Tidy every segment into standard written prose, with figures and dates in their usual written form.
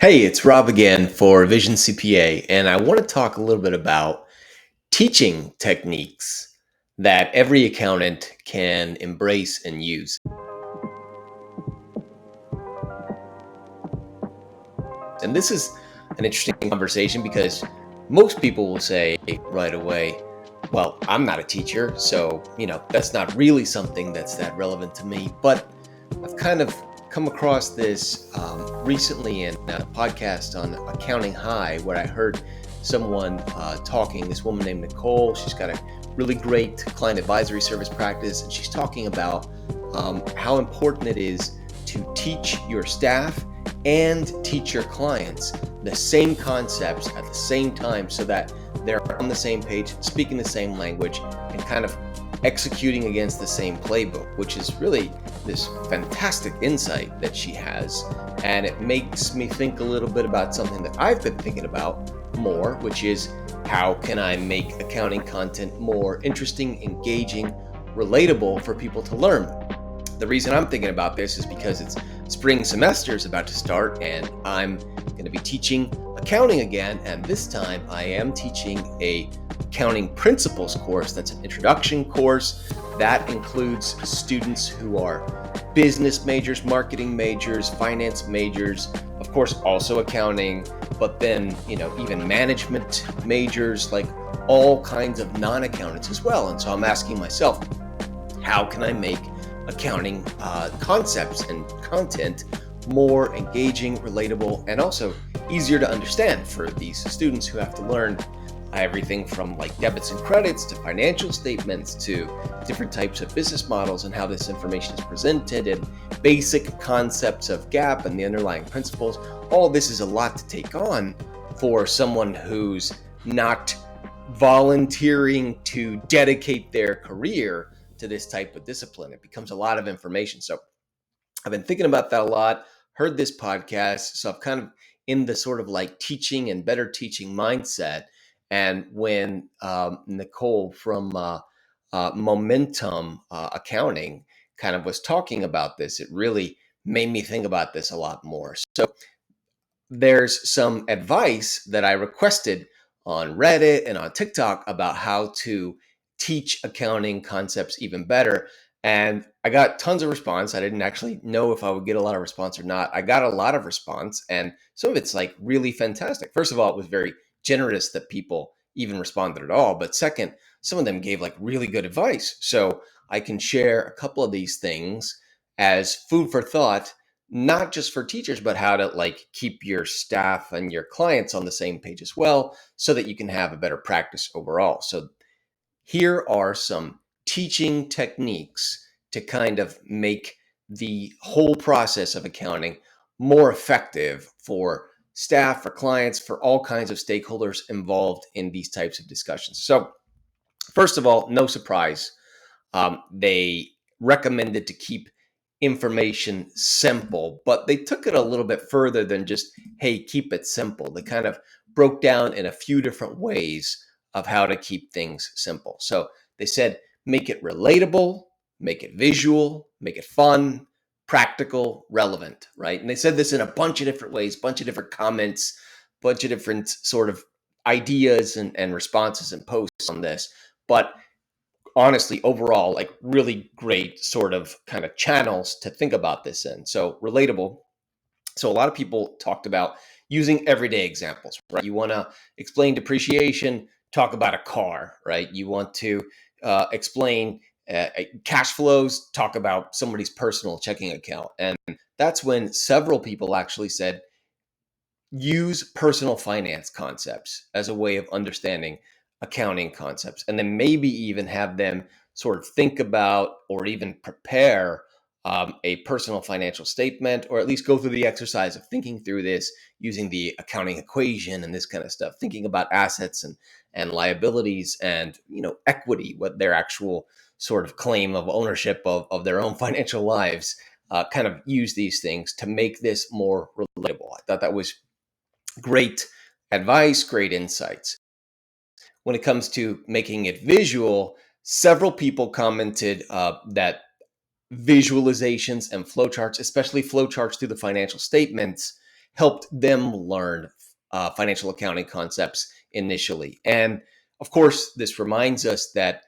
Hey, it's Rob again for Vision CPA, and I want to talk a little bit about teaching techniques that every accountant can embrace and use. And this is an interesting conversation because most people will say right away, well, I'm not a teacher, so, that's not really something that's that relevant to me. But I've kind of come across this recently in a podcast on Accounting High, where I heard someone talking, this woman named Nicole. She's got a really great client advisory service practice, and she's talking about how important it is to teach your staff and teach your clients the same concepts at the same time so that they're on the same page, speaking the same language, and kind of executing against the same playbook, which is really this fantastic insight that she has. And it makes me think a little bit about something that I've been thinking about more, which is how can I make accounting content more interesting, engaging, relatable for people to learn? The reason I'm thinking about this is because it's spring semester is about to start and I'm going to be teaching accounting again. And this time I am teaching a accounting principles course. That's an introduction course that includes students who are business majors, marketing majors, finance majors, of course, also accounting, but then, even management majors, like all kinds of non-accountants as well. And so I'm asking myself, how can I make accounting concepts and content more engaging, relatable, and also easier to understand for these students who have to learn everything from like debits and credits to financial statements to different types of business models and how this information is presented and basic concepts of GAAP and the underlying principles. All this is a lot to take on for someone who's not volunteering to dedicate their career to this type of discipline. It becomes a lot of information. So I've been thinking about that a lot, heard this podcast. So I'm kind of in the sort of like teaching and better teaching mindset. And when Nicole from Momentum Accounting kind of was talking about this, it really made me think about this a lot more. So there's some advice that I requested on Reddit and on TikTok about how to teach accounting concepts even better. And I got tons of response. I didn't actually know if I would get a lot of response or not. I got a lot of response, and some of it's like really fantastic. First of all, it was very generous that people even responded at all. But second, some of them gave like really good advice. So I can share a couple of these things as food for thought, not just for teachers, but how to like keep your staff and your clients on the same page as well, so that you can have a better practice overall. So here are some teaching techniques to kind of make the whole process of accounting more effective for staff, for clients, for all kinds of stakeholders involved in these types of discussions. So first of all, no surprise, they recommended to keep information simple, but they took it a little bit further than just, hey, keep it simple. They kind of broke down in a few different ways of how to keep things simple. So they said, make it relatable, make it visual, make it fun, practical, relevant, right? And they said this in a bunch of different ways, bunch of different comments, bunch of different sort of ideas and responses and posts on this. But honestly, overall, like really great sort of kind of channels to think about this in. So relatable. So a lot of people talked about using everyday examples, right? You want to explain depreciation, talk about a car, right? You want to explain cash flows, talk about somebody's personal checking account. And that's when several people actually said, use personal finance concepts as a way of understanding accounting concepts, and then maybe even have them sort of think about or even prepare a personal financial statement, or at least go through the exercise of thinking through this using the accounting equation and this kind of stuff, thinking about assets and liabilities and equity, what their actual sort of claim of ownership of their own financial lives. Kind of use these things to make this more relatable. I thought that was great advice, great insights. When it comes to making it visual, several people commented that visualizations and flowcharts, especially flowcharts through the financial statements, helped them learn financial accounting concepts initially. And of course, this reminds us that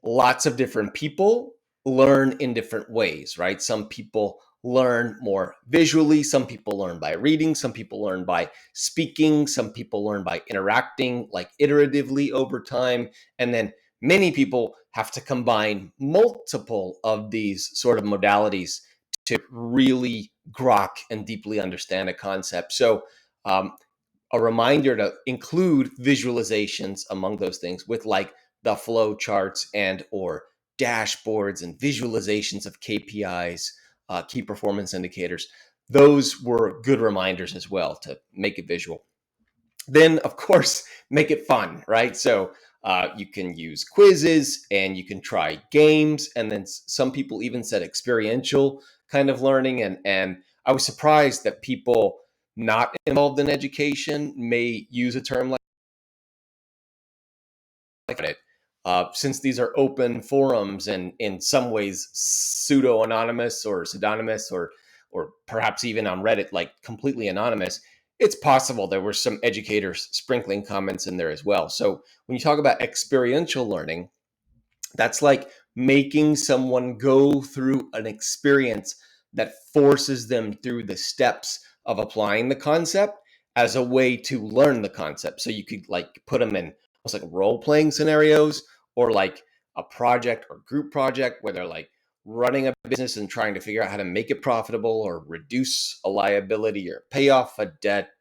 lots of different people learn in different ways, right? Some people learn more visually, some people learn by reading, some people learn by speaking, some people learn by interacting like iteratively over time. And then many people have to combine multiple of these sort of modalities to really grok and deeply understand a concept. So, a reminder to include visualizations among those things with like the flow charts and or dashboards and visualizations of KPIs, key performance indicators. Those were good reminders as well to make it visual. Then, of course, make it fun, right? So you can use quizzes and you can try games. And then some people even said experiential kind of learning. And I was surprised that people not involved in education may use a term like it. Since these are open forums and in some ways pseudo anonymous or pseudonymous or perhaps even on Reddit like completely anonymous, it's possible there were some educators sprinkling comments in there as well. So when you talk about experiential learning, that's like making someone go through an experience that forces them through the steps of applying the concept as a way to learn the concept. So you could like put them in almost like role playing scenarios or like a project or group project where they're like running a business and trying to figure out how to make it profitable or reduce a liability or pay off a debt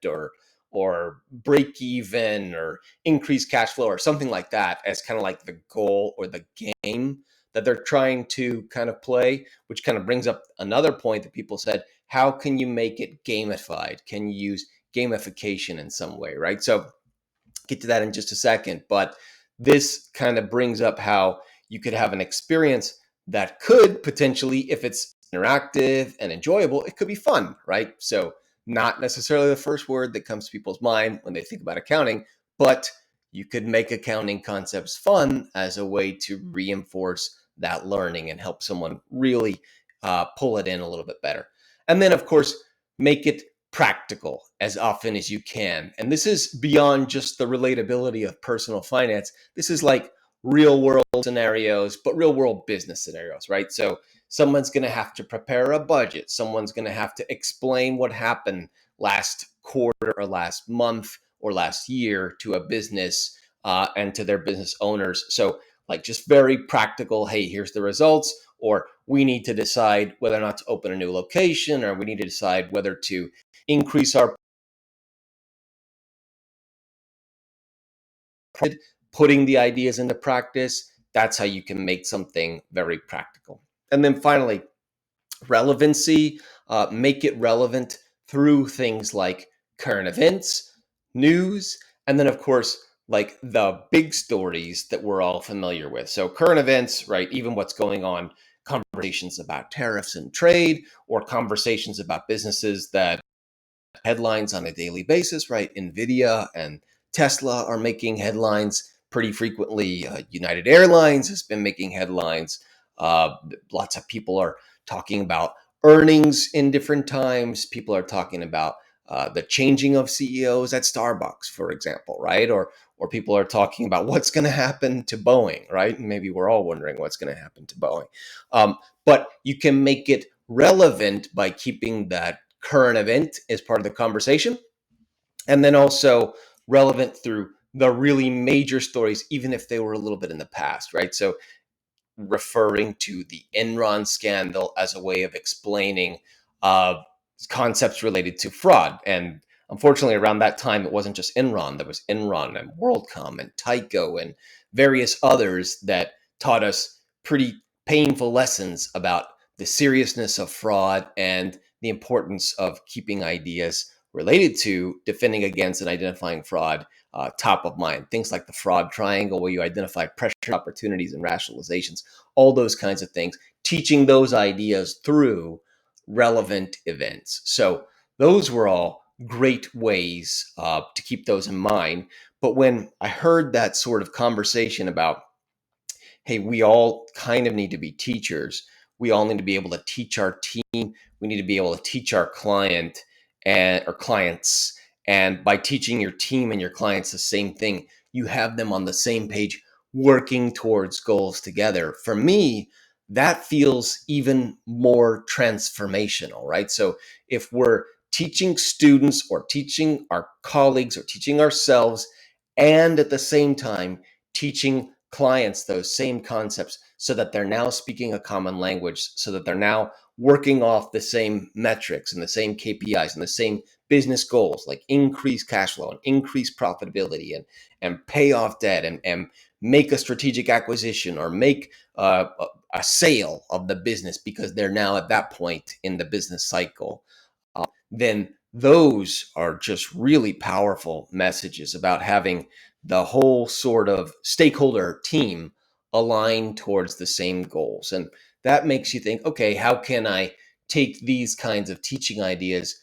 or break even or increase cash flow or something like that as kind of like the goal or the game that they're trying to kind of play, which kind of brings up another point that people said, how can you make it gamified? Can you use gamification in some way, right? So get to that in just a second, but this kind of brings up how you could have an experience that could potentially, if it's interactive and enjoyable, it could be fun, right? So not necessarily the first word that comes to people's mind when they think about accounting, but you could make accounting concepts fun as a way to reinforce that learning and help someone really pull it in a little bit better. And then, of course, make it practical as often as you can. And this is beyond just the relatability of personal finance. This is like real world scenarios, but real world business scenarios, right? So someone's going to have to prepare a budget. Someone's going to have to explain what happened last quarter or last month or last year to a business and to their business owners. So, like, just very practical. Hey, here's the results. Or we need to decide whether or not to open a new location, or we need to decide whether to increase our putting the ideas into practice. That's how you can make something very practical. And then finally, relevancy, make it relevant through things like current events, news, and then, of course, like the big stories that we're all familiar with. So, current events, right? Even what's going on, conversations about tariffs and trade, or conversations about businesses that headlines on a daily basis, right? Nvidia and Tesla are making headlines pretty frequently. United Airlines has been making headlines. Uh, Lots of people are talking about earnings in different times. People are talking about the changing of CEOs at Starbucks, for example, right? Or people are talking about what's going to happen to Boeing, right? And maybe we're all wondering what's going to happen to Boeing. But you can make it relevant by keeping that current event as part of the conversation, and then also relevant through the really major stories, even if they were a little bit in the past, right? So referring to the Enron scandal as a way of explaining uh, concepts related to fraud. And unfortunately, around that time, it wasn't just Enron. There was Enron and WorldCom and Tyco and various others that taught us pretty painful lessons about the seriousness of fraud and the importance of keeping ideas related to defending against and identifying fraud top of mind. Things like the fraud triangle, where you identify pressure opportunities and rationalizations, all those kinds of things, teaching those ideas through relevant events. So those were all great ways to keep those in mind. But when I heard that sort of conversation about, hey, we all kind of need to be teachers, we all need to be able to teach our team, we need to be able to teach our client, and or clients. And by teaching your team and your clients the same thing, you have them on the same page working towards goals together. For me, that feels even more transformational, right? So if we're teaching students or teaching our colleagues or teaching ourselves, and at the same time teaching clients those same concepts so that they're now speaking a common language, so that they're now working off the same metrics and the same KPIs and the same business goals, like increase cash flow and increase profitability and pay off debt and make a strategic acquisition or make a sale of the business because they're now at that point in the business cycle, then those are just really powerful messages about having the whole sort of stakeholder team align towards the same goals. And that makes you think, okay, how can I take these kinds of teaching ideas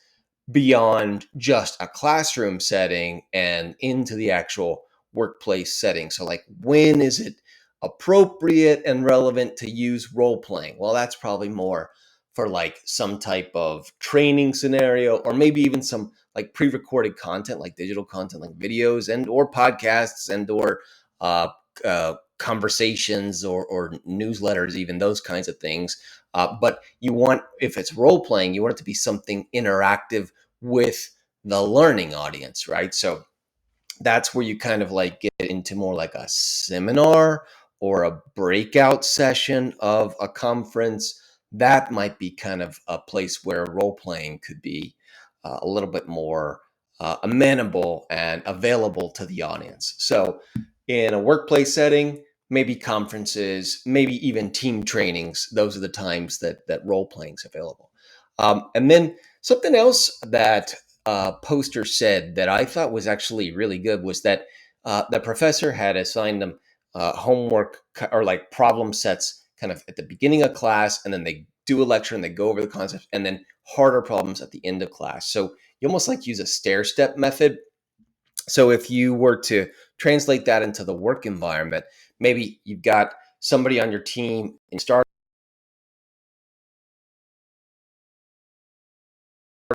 beyond just a classroom setting and into the actual workplace setting? So, like, when is it appropriate and relevant to use role playing? Well, that's probably more for like some type of training scenario, or maybe even some like pre-recorded content, like digital content, like videos and or podcasts and or conversations or newsletters, even those kinds of things. But you want, if it's role playing, you want it to be something interactive with the learning audience, right? So that's where you kind of like get into more like a seminar or a breakout session of a conference. That might be kind of a place where role playing could be a little bit more amenable and available to the audience. So, in a workplace setting, maybe conferences, maybe even team trainings, those are the times that role playing is available. And then something else that poster said that I thought was actually really good was that the professor had assigned them homework or like problem sets kind of at the beginning of class, and then they do a lecture and they go over the concepts, and then harder problems at the end of class. So you almost like use a stair step method. So if you were to translate that into the work environment, maybe you've got somebody on your team and start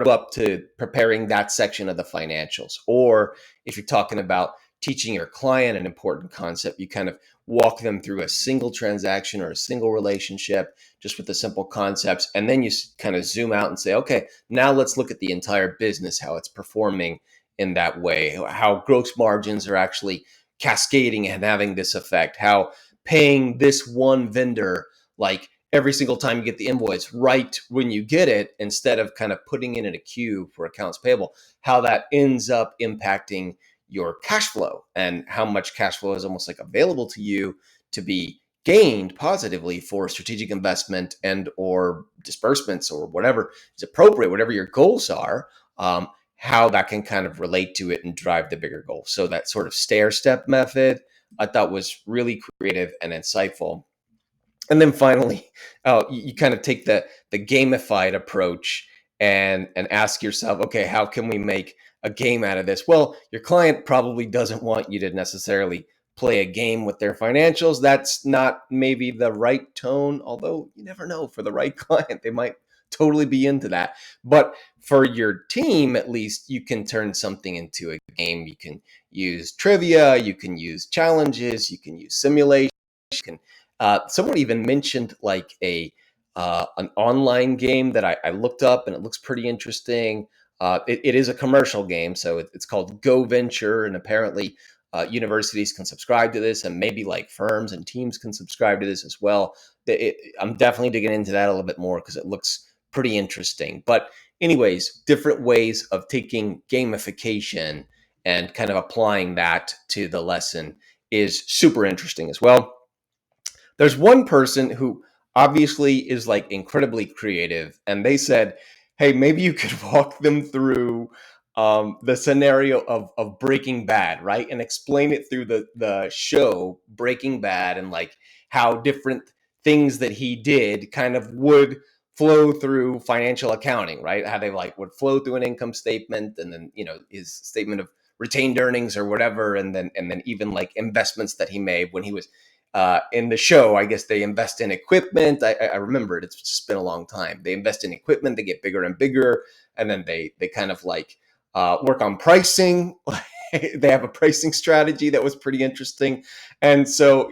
up to preparing that section of the financials. Or if you're talking about teaching your client an important concept, you kind of walk them through a single transaction or a single relationship just with the simple concepts. And then you kind of zoom out and say, okay, now let's look at the entire business, how it's performing in that way, how gross margins are actually cascading and having this effect, how paying this one vendor, like every single time you get the invoice right when you get it, instead of kind of putting it in a queue for accounts payable, how that ends up impacting your cash flow and how much cash flow is almost like available to you to be gained positively for strategic investment and or disbursements or whatever is appropriate, whatever your goals are, how that can kind of relate to it and drive the bigger goal. So that sort of stair step method I thought was really creative and insightful. And then finally, you kind of take the gamified approach and ask yourself, okay, how can we make a game out of this? Well, your client probably doesn't want you to necessarily play a game with their financials. That's not maybe the right tone, although you never know. For the right client, they might totally be into that. But for your team, at least, you can turn something into a game. You can use trivia, you can use challenges, you can use simulation. You can someone even mentioned like a an online game that I looked up, and it looks pretty interesting. It is a commercial game, so it's called Go Venture, and apparently universities can subscribe to this, and maybe like firms and teams can subscribe to this as well. I'm definitely digging into that a little bit more because it looks pretty interesting. But anyways, different ways of taking gamification and kind of applying that to the lesson is super interesting as well. There's one person who obviously is like incredibly creative, and they said, "Hey, maybe you could walk them through the scenario of Breaking Bad, right, and explain it through the show Breaking Bad, and like how different things that he did kind of would flow through financial accounting, right? How they like would flow through an income statement, and then his statement of retained earnings or whatever, and then even like investments that he made when he was in the show. I guess they invest in equipment. I remember it. It's just been a long time. They invest in equipment. They get bigger and bigger. and then they kind of like work on pricing. They have a pricing strategy that was pretty interesting, and so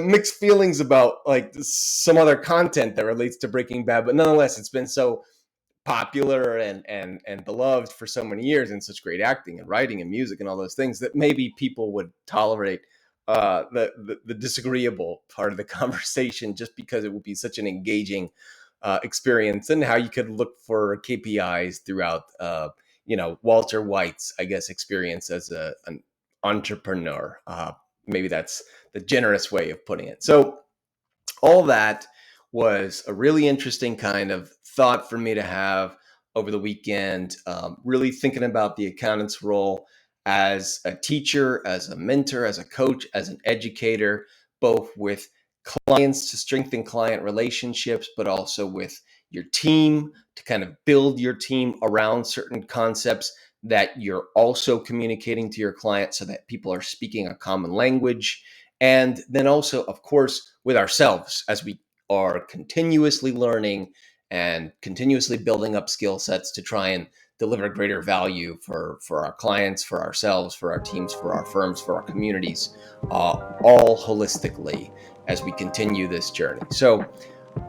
mixed feelings about like some other content that relates to Breaking Bad, but nonetheless, it's been so popular and beloved for so many years, and such great acting and writing and music and all those things, that maybe people would tolerate the disagreeable part of the conversation, just because it would be such an engaging experience, and how you could look for KPIs throughout Walter White's, I guess, experience as an entrepreneur. Maybe that's the generous way of putting it. So all that was a really interesting kind of thought for me to have over the weekend, really thinking about the accountant's role as a teacher, as a mentor, as a coach, as an educator, both with clients to strengthen client relationships, but also with your team to kind of build your team around certain concepts that you're also communicating to your clients, so that people are speaking a common language. And then also, of course, with ourselves, as we are continuously learning and continuously building up skill sets to try and deliver greater value for our clients, for ourselves, for our teams, for our firms, for our communities, all holistically as we continue this journey. So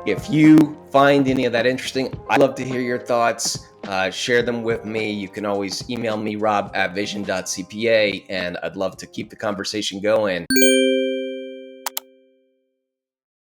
if you find any of that interesting, I'd love to hear your thoughts. Share them with me. You can always email me, rob@vision.cpa, and I'd love to keep the conversation going.